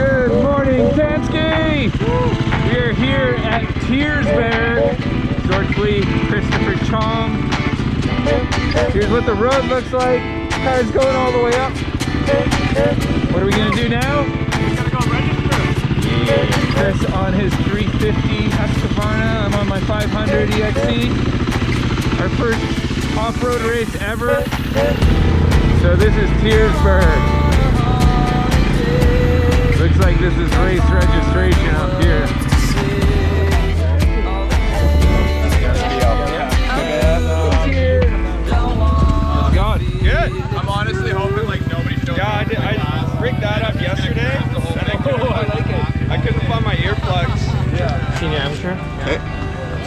Good morning, Tansky! We are here at Tearzberg. George Lee, Christopher Chong. Here's what the road looks like. Car's going all the way up. What are we gonna do now? We're gonna go register. Chris on his 350 Husqvarna. I'm on my 500 EXC. Our first off-road race ever. So this is Tearzberg. Looks like this is race registration up here. How's it going? Good. I'm honestly hoping like nobody showed up. Yeah, I rigged that up yesterday. I couldn't find my earplugs. Yeah. Senior amateur. Okay.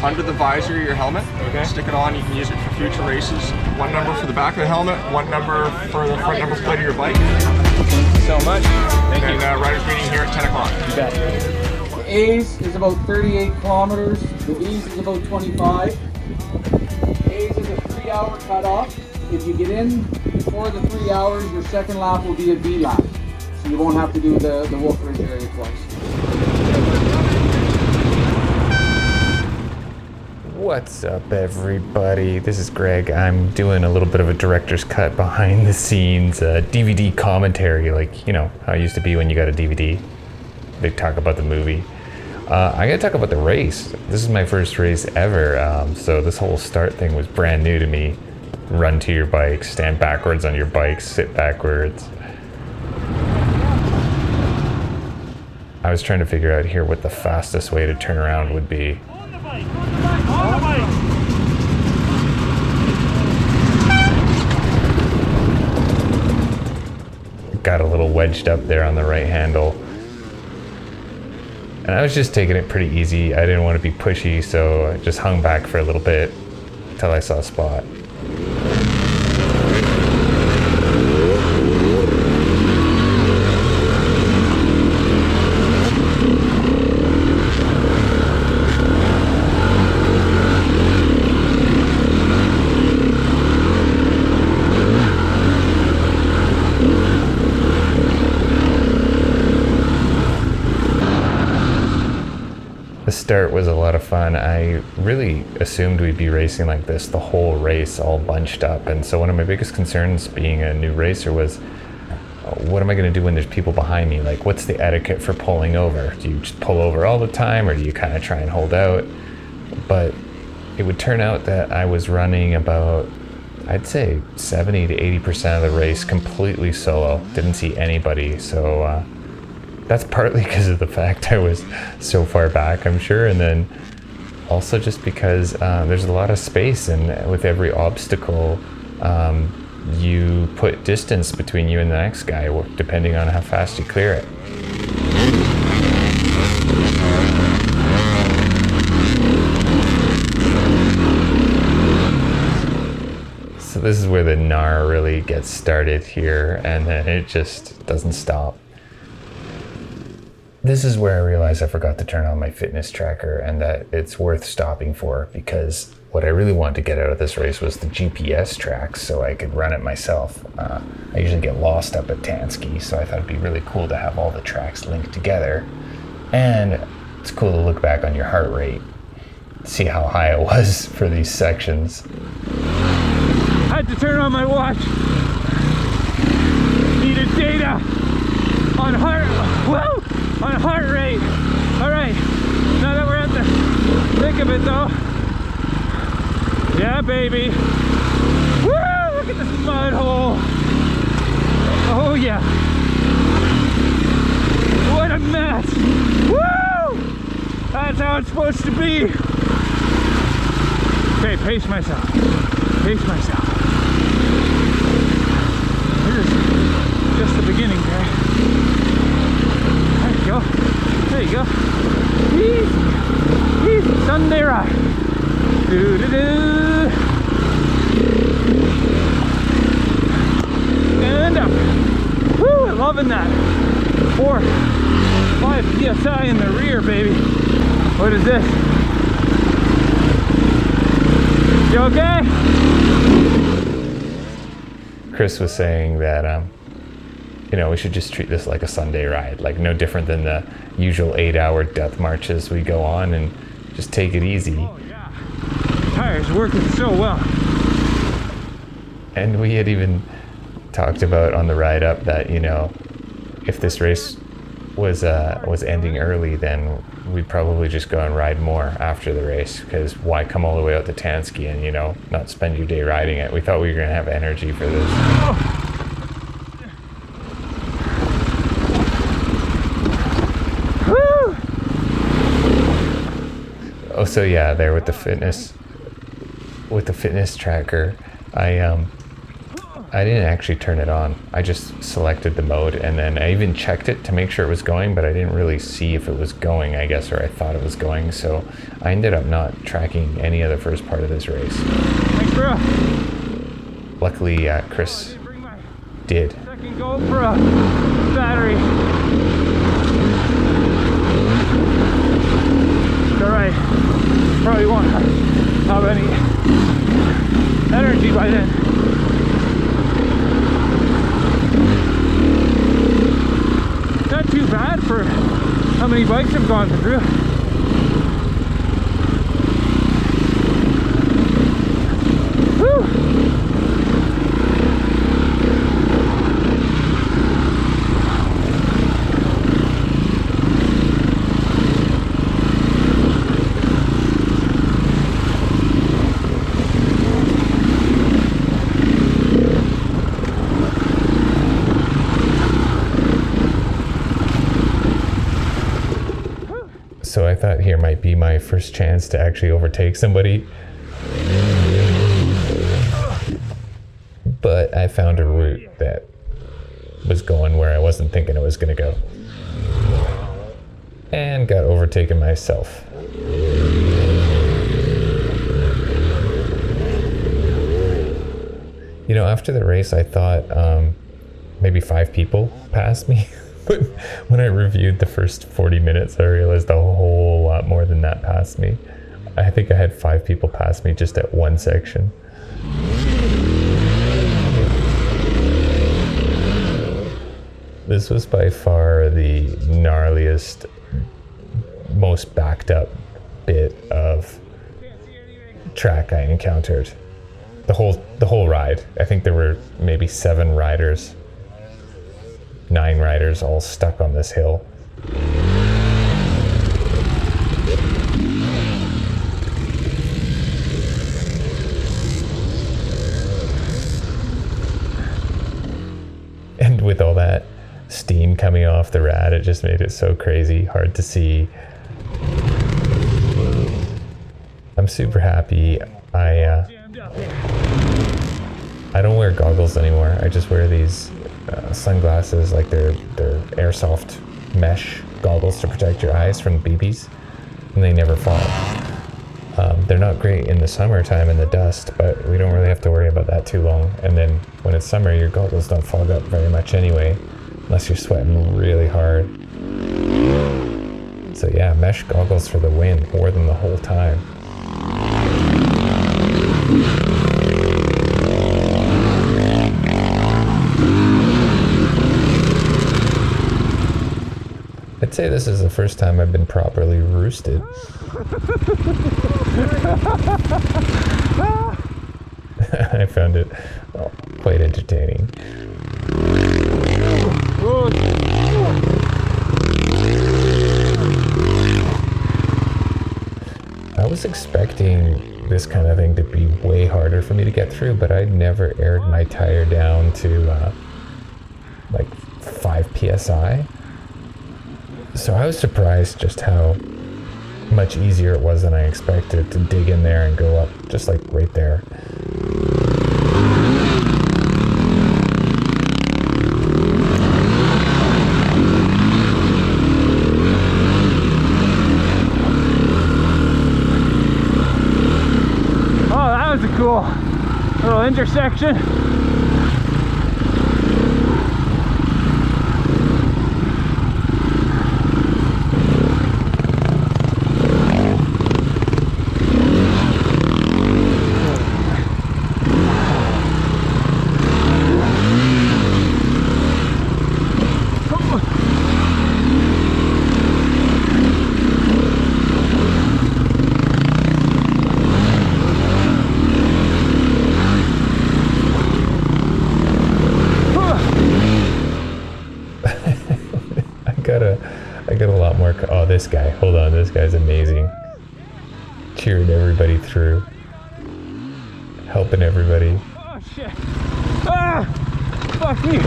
Under the visor of your helmet. Okay. Stick it on. You can use it for future races. One number for the back of the helmet. One number for the front number plate of your bike. Thank you so much. Thank you. And riders meeting here at 10 o'clock. You bet. The A's is about 38 kilometers. The B's is about 25. A's is a 3-hour cutoff. If you get in before the 3 hours, your second lap will be a B lap. So you won't have to do the Wolf Ridge area twice. What's up, everybody? This is Greg. I'm doing a little bit of a director's cut behind the scenes DVD commentary, like, you know, how it used to be when you got a DVD. They talk about the movie. I gotta talk about the race. This is my first race ever, so this whole start thing was brand new to me. Run to your bike, stand backwards on your bike, sit backwards. I was trying to figure out here what the fastest way to turn around would be. Got a little wedged up there on the right handle. And I was just taking it pretty easy. I didn't want to be pushy, so I just hung back for a little bit until I saw a spot. The start was a lot of fun. I really assumed we'd be racing like this the whole race, all bunched up. And so one of my biggest concerns being a new racer was, what am I going to do when there's people behind me? Like, what's the etiquette for pulling over? Do you just pull over all the time, or do you kind of try and hold out? But it would turn out that I was running about, I'd say 70 to 80% of the race completely solo. Didn't see anybody. So that's partly because of the fact I was so far back, I'm sure, and then also just because there's a lot of space, and with every obstacle you put distance between you and the next guy, depending on how fast you clear it. So this is where the gnar really gets started here, and then it just doesn't stop. This is where I realized I forgot to turn on my fitness tracker, and that it's worth stopping for, because what I really wanted to get out of this race was the GPS tracks so I could run it myself. I usually get lost up at Tansky, so I thought it'd be really cool to have all the tracks linked together. And it's cool to look back on your heart rate, see how high it was for these sections. I had to turn on my watch. Needed data on heart rate. All right, now that we're at the thick of it though. Yeah, baby. Woo, look at this mud hole. Oh yeah. What a mess. Woo! That's how it's supposed to be. Okay, pace myself. Pace myself. This is just the beginning, okay? There you go. There you go. Easy. Easy. Sunday ride. Do-do-do. And up. Woo, I'm loving that. 4, 5 PSI in the rear, baby. What is this? You okay? Chris was saying that you know, we should just treat this like a Sunday ride, like no different than the usual 8-hour death marches we go on, and just take it easy. Oh, yeah. Tires working so well. And we had even talked about on the ride up that, you know, if this race was ending early, then we'd probably just go and ride more after the race, because why come all the way out to Tansky and, you know, not spend your day riding it? We thought we were going to have energy for this. Oh, so yeah, there with the fitness tracker, I didn't actually turn it on. I just selected the mode, and then I even checked it to make sure it was going, but I didn't really see if it was going, I guess, or I thought it was going. So I ended up not tracking any of the first part of this race. Thanks, bro. Luckily, Chris did. Second GoPro battery. All right. Probably won't have any energy by then. Not too bad for how many bikes I've gone through. Woo! So I thought here might be my first chance to actually overtake somebody. But I found a route that was going where I wasn't thinking it was going to go. And got overtaken myself. You know, after the race, I thought maybe 5 people passed me. But when I reviewed the first 40 minutes, I realized a whole lot more than that passed me. I think I had 5 people pass me just at one section. This was by far the gnarliest, most backed up bit of track I encountered. The whole ride. I think there were maybe 7 riders. 9 riders all stuck on this hill. And with all that steam coming off the rad, it just made it so crazy, hard to see. I'm super happy. I don't wear goggles anymore. I just wear these sunglasses, like they're airsoft mesh goggles to protect your eyes from BBs, and they never fall. They're not great in the summertime in the dust, but we don't really have to worry about that too long. And then when it's summer, your goggles don't fog up very much anyway, unless you're sweating really hard. So yeah, mesh goggles for the win. Wore them the whole time. I'd say this is the first time I've been properly roosted. I found it quite entertaining. I was expecting this kind of thing to be way harder for me to get through, but I'd never aired my tire down to like 5 psi. So I was surprised just how much easier it was than I expected to dig in there and go up just like right there. Oh, that was a cool little intersection. I got a lot more. Oh, this guy. Hold on, this guy's amazing. Cheering everybody through, helping everybody. Oh shit! Ah! Fuck me!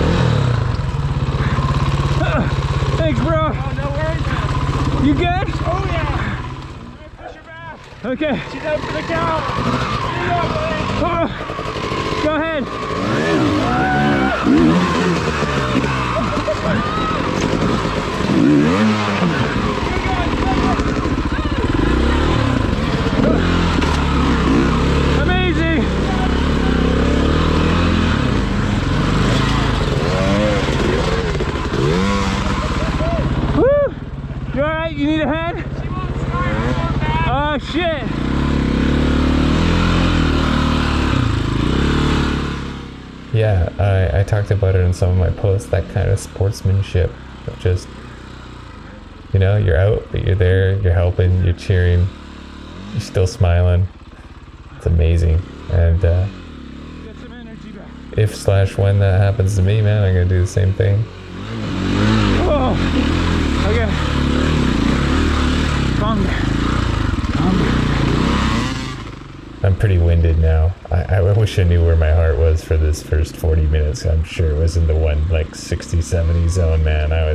Thanks, bro. Oh, no worries. You good? Oh, yeah. Push her back. Okay. She's out for the count. Oh, go ahead. Amazing. Woo! You all right? You need a hand? She won't start back. Oh shit! Yeah, I talked about it in some of my posts, that kind of sportsmanship. Just, you know, you're out, but you're there, you're helping, you're cheering, you're still smiling. It's amazing. And Get some energy back. if/when that happens to me, man, I'm gonna do the same thing. Oh! Okay. Calm down. Calm down. I'm pretty winded now. I wish I knew where my heart was for this first 40 minutes. I'm sure it was in the one like 60, 70 zone, man. I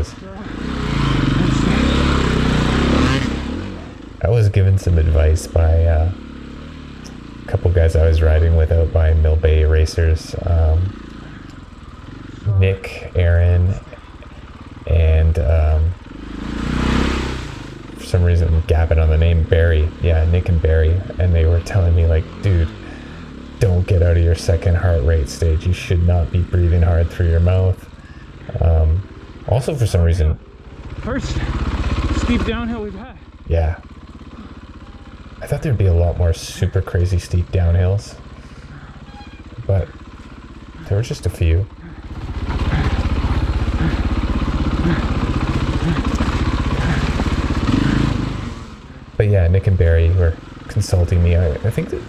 was given some advice by a couple guys I was riding with out by Mill Bay Racers. Nick, Aaron, and for some reason I'm gapping on the name, Barry. Yeah, Nick and Barry. And they were telling me like, dude, don't get out of your second heart rate stage. You should not be breathing hard through your mouth. Also, for some reason, First steep downhill we've had. yeah, I thought there'd be a lot more super crazy steep downhills, but there were just a few. But yeah, Nick and Barry were consulting me. I think that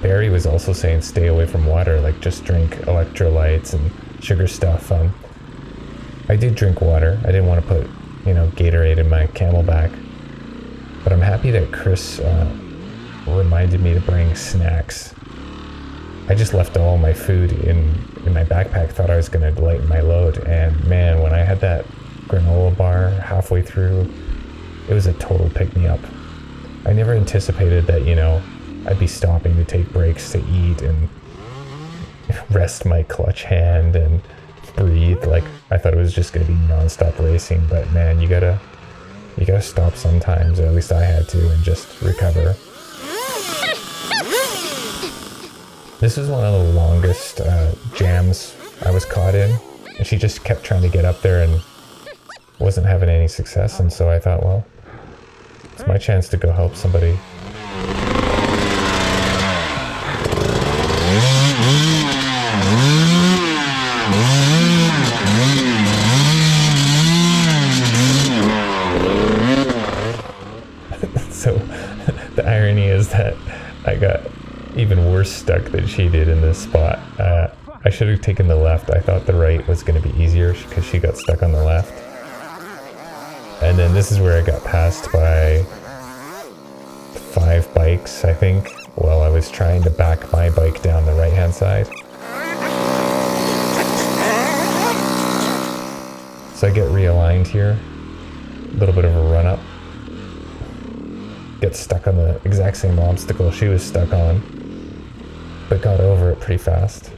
Barry was also saying stay away from water, like just drink electrolytes and sugar stuff. I did drink water. I didn't want to put, Gatorade in my Camelback. But I'm happy that Chris reminded me to bring snacks. I just left all my food in my backpack, thought I was going to lighten my load. And man, when I had that granola bar halfway through, it was a total pick-me-up. I never anticipated that, I'd be stopping to take breaks to eat and rest my clutch hand and breathe. Like, I thought it was just going to be non-stop racing, but man, you gotta stop sometimes, or at least I had to, and just recover. This was one of the longest jams I was caught in, and she just kept trying to get up there and wasn't having any success, and so I thought, well, it's my chance to go help somebody. So the irony is that I got even worse stuck than she did in this spot. I should have taken the left. I thought the right was going to be easier because she got stuck on the left. And then this is where I got passed by 5 bikes, I think, while I was trying to back my bike down the right-hand side. So I get realigned here. A little bit of a run-up. Get stuck on the exact same obstacle she was stuck on, but got over it pretty fast.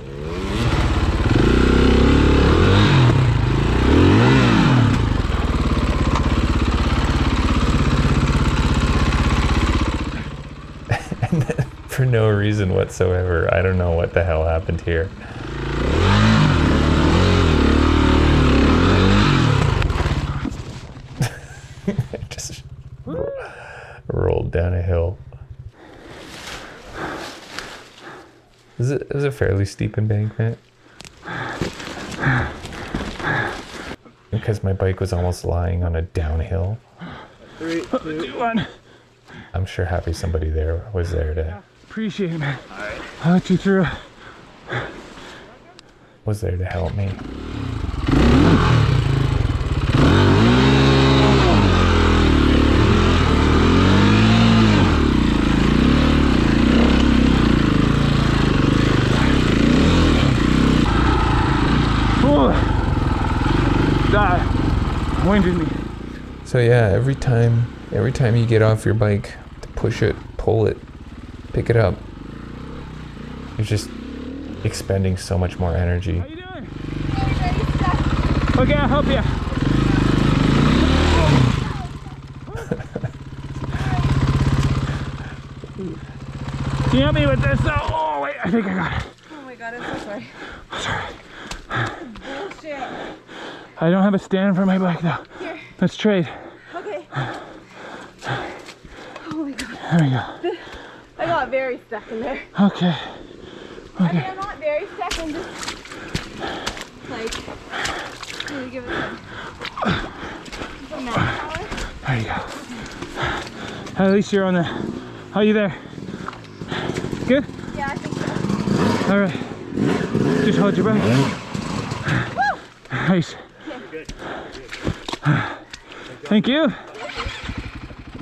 And then, for no reason whatsoever, I don't know what the hell happened here. Just rolled down a hill. It was a fairly steep embankment. Because my bike was almost lying on a downhill. 3, 2, 1. I'm sure happy somebody there was there to... Appreciate it, man. Alright. I'll let you through. Was there to help me. winded me. So yeah, every time you get off your bike, to push it, pull it, pick it up, you're just expending so much more energy. How you doing? Okay, I'll help you. Can you help me with this? Oh wait, I think I got it. Oh my god, I'm so sorry. That's all right. Bullshit. I don't have a stand for my bike though. Here. Let's trade. Okay. Oh my god. There we go. I got very stuck in there. Okay. I mean, I'm not very stuck, I'm just like, really give it some manpower. There you go. At least you're on the. Are you there? Good? Yeah, I think so. All right. Just hold your breath. Nice. Thank you.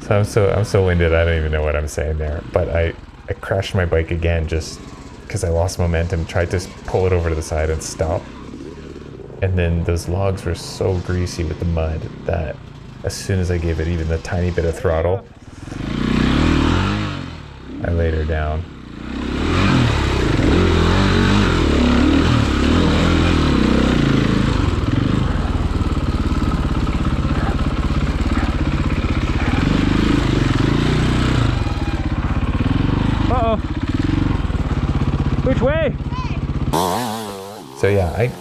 So I'm so winded. I don't even know what I'm saying there. But I crashed my bike again just because I lost momentum. Tried to pull it over to the side and stop. And then those logs were so greasy with the mud that as soon as I gave it even the tiny bit of throttle, I laid her down. Uh-oh. Which way? So yeah, I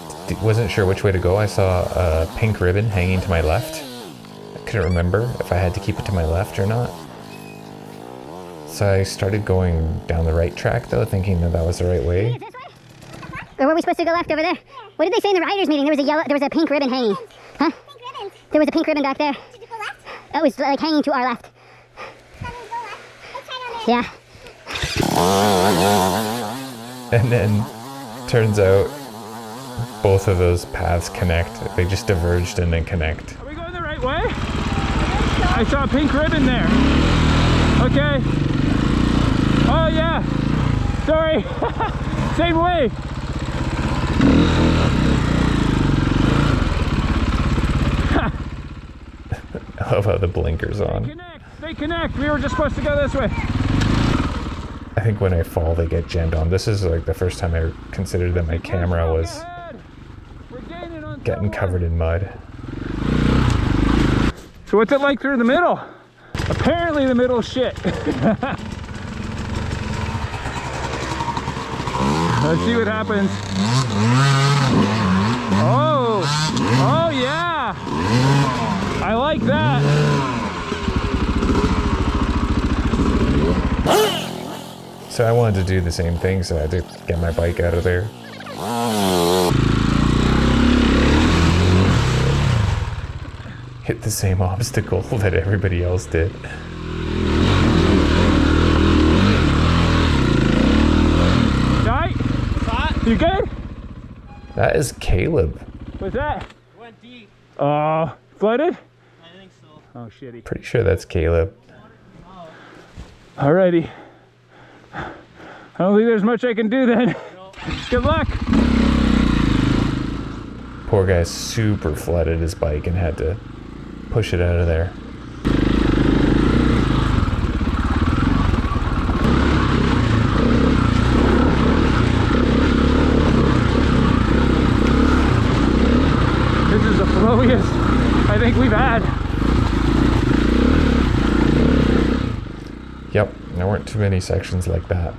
wasn't sure which way to go. I saw a pink ribbon hanging to my left. I couldn't remember if I had to keep it to my left or not. So I started going down the right track though, thinking that was the right way. Or were we supposed to go left over there? What did they say in the riders meeting? There was a pink ribbon hanging. Huh? Pink ribbons. There was a pink ribbon back there. Did you go left? That was like hanging to our left. That means go left. Let's try down there. Yeah. And then turns out both of those paths connect. They just diverged and then connect. Are we going the right way? I saw a pink ribbon there. Okay. Oh yeah. Sorry. Same way. I love how the blinker's on. They connect. We were just supposed to go this way. I think when I fall, they get jammed on. This is like the first time I considered that my camera was getting covered in mud. So what's it like through the middle? Apparently the middle is shit. Let's see what happens. Oh, oh yeah. I like that. So I wanted to do the same thing, so I had to get my bike out of there. Hit the same obstacle that everybody else did. Right? You good? That is Caleb. What's that? Went deep. Flooded? I think so. Oh, shitty. Pretty sure that's Caleb. Alrighty. I don't think there's much I can do then. Good luck. Poor guy super flooded his bike and had to push it out of there. This is the flowiest I think we've had. Yep, there weren't too many sections like that.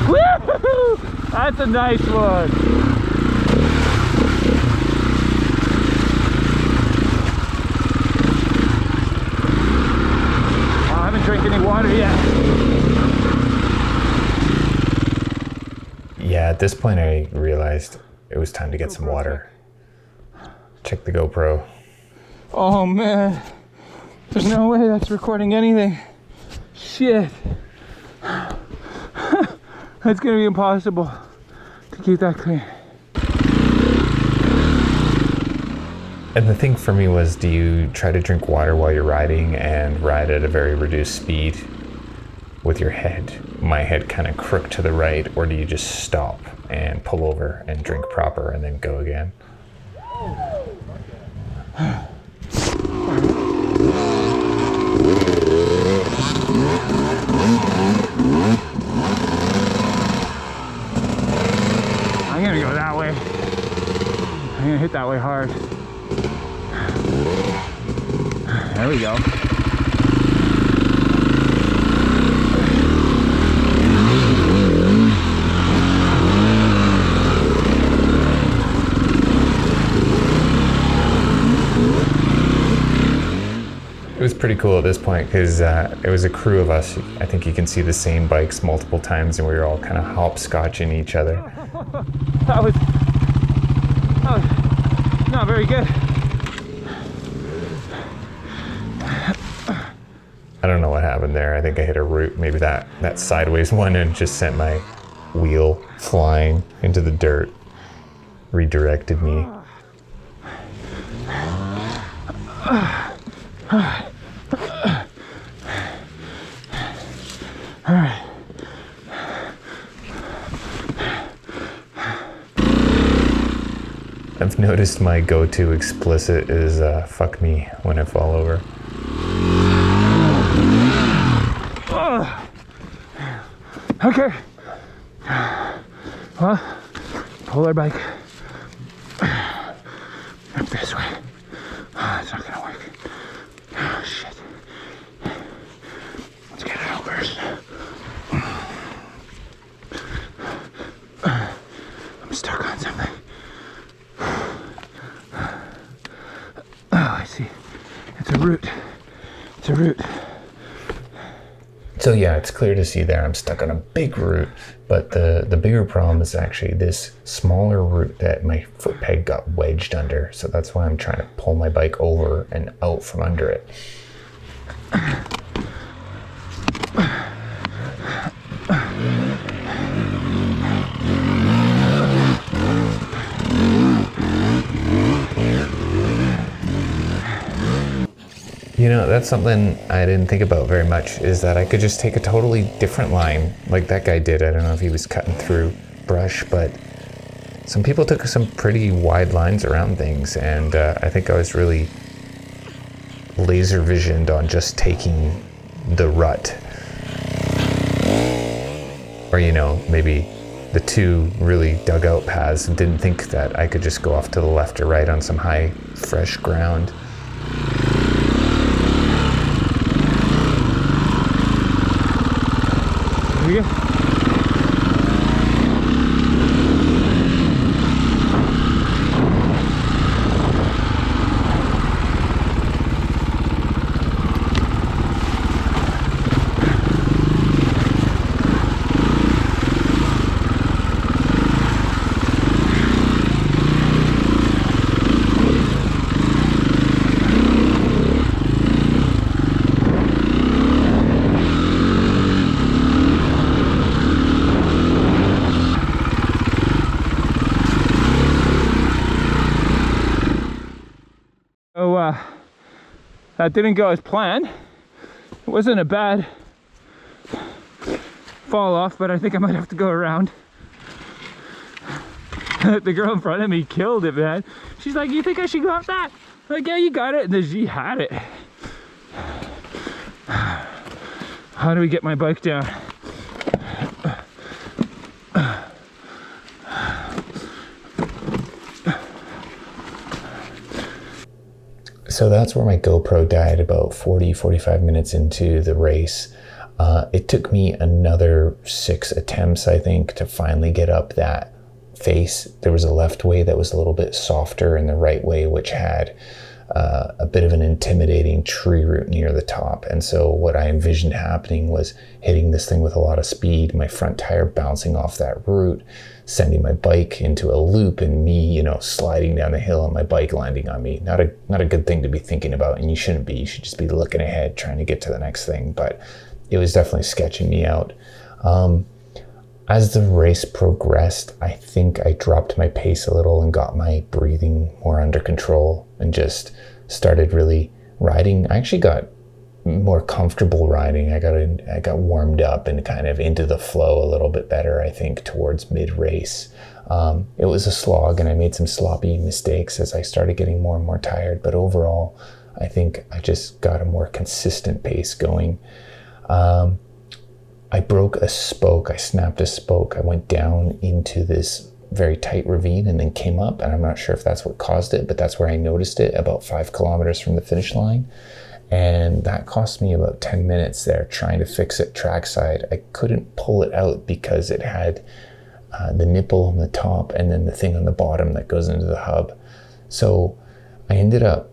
Woo! That's a nice one. I haven't drank any water yet. Yeah, at this point I realized it was time to get some water. Check the GoPro. Oh man, there's no way that's recording anything. Shit. That's gonna be impossible to keep that clean. And the thing for me was, do you try to drink water while you're riding and ride at a very reduced speed with your head, my head kind of crooked to the right, or do you just stop and pull over and drink proper and then go again? I'm gonna go that way. I'm gonna hit that way hard. There we go. It was pretty cool at this point because it was a crew of us. I think you can see the same bikes multiple times and we were all kind of hopscotching each other. That was not very good. I don't know what happened there. I think I hit a root, maybe that sideways one, and just sent my wheel flying into the dirt. Redirected me. All right. I've noticed my go-to explicit is fuck me when I fall over. Okay. Well, pull our bike up this way. It's not gonna work. Oh, shit. Let's get it out first. I'm stuck on something. Oh, I see. It's a root. It's a root. So yeah, it's clear to see there I'm stuck on a big root, but the bigger problem is actually this smaller root that my foot peg got wedged under. So that's why I'm trying to pull my bike over and out from under it. You know, that's something I didn't think about very much, is that I could just take a totally different line like that guy did. I don't know if he was cutting through brush, but some people took some pretty wide lines around things, and I think I was really laser visioned on just taking the rut. Or, you know, maybe the two really dug out paths and didn't think that I could just go off to the left or right on some high, fresh ground. Here we go. So that didn't go as planned. It wasn't a bad fall off, but I think I might have to go around. The girl in front of me killed it, man. She's like, "You think I should go off that?" I'm like, "Yeah, you got it." And then she had it. How do we get my bike down? So that's where my GoPro died about 45 minutes into the race. It took me another 6 attempts, I think, to finally get up that face. There was a left way that was a little bit softer and the right way, which had a bit of an intimidating tree root near the top. And so what I envisioned happening was hitting this thing with a lot of speed, my front tire bouncing off that root, sending my bike into a loop, and me, you know, sliding down the hill and my bike landing on me. Not a good thing to be thinking about, and you shouldn't be. You should just be looking ahead, trying to get to the next thing. But it was definitely sketching me out. As the race progressed, I think I dropped my pace a little and got my breathing more under control and just started really riding. I actually got more comfortable riding. I got warmed up and kind of into the flow a little bit better, I think, towards mid-race. It was a slog, and I made some sloppy mistakes as I started getting more and more tired, but overall, I think I just got a more consistent pace going. I broke a spoke, I snapped a spoke, I went down into this very tight ravine and then came up, and I'm not sure if that's what caused it, but that's where I noticed it, about 5 kilometers from the finish line. And that cost me about 10 minutes there trying to fix it trackside. I couldn't pull it out because it had the nipple on the top and then the thing on the bottom that goes into the hub. So I ended up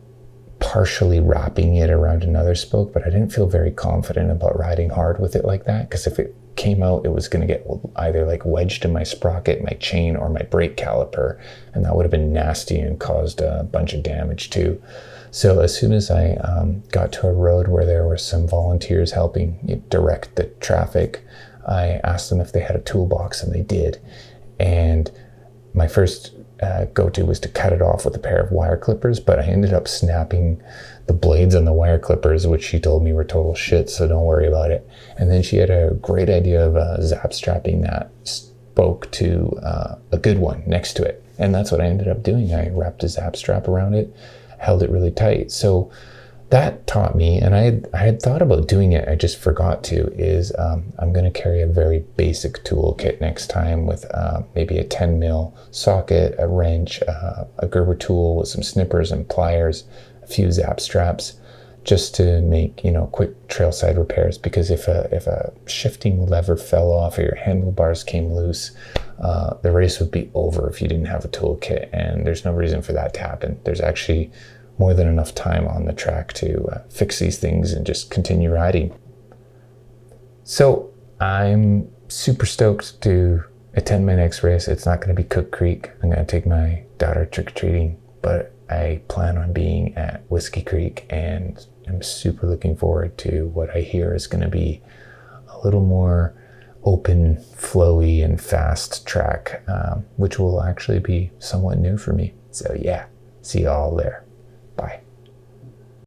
partially wrapping it around another spoke, but I didn't feel very confident about riding hard with it like that, because if it came out, it was going to get either like wedged in my sprocket, my chain, or my brake caliper, and that would have been nasty and caused a bunch of damage too. So as soon as I got to a road where there were some volunteers helping direct the traffic, I asked them if they had a toolbox, and they did. And my first go-to was to cut it off with a pair of wire clippers, but I ended up snapping the blades on the wire clippers, which she told me were total shit, so don't worry about it. And then she had a great idea of zap strapping that spoke to a good one next to it. And that's what I ended up doing. I wrapped a zap strap around it, held it really tight. So that taught me, and I had thought about doing it, I just forgot to, is I'm going to carry a very basic toolkit next time with maybe a 10 mil socket, a wrench, a Gerber tool with some snippers and pliers, a few zap straps, just to make, quick trailside repairs. Because if a shifting lever fell off or your handlebars came loose, the race would be over if you didn't have a toolkit, and there's no reason for that to happen. There's actually more than enough time on the track to fix these things and just continue riding. So I'm super stoked to do a 10-minute race. It's not going to be Cook Creek. I'm going to take my daughter trick-or-treating, but I plan on being at Whiskey Creek, and I'm super looking forward to what I hear is going to be a little more open, flowy, and fast track, which will actually be somewhat new for me. So yeah, see you all there. Bye.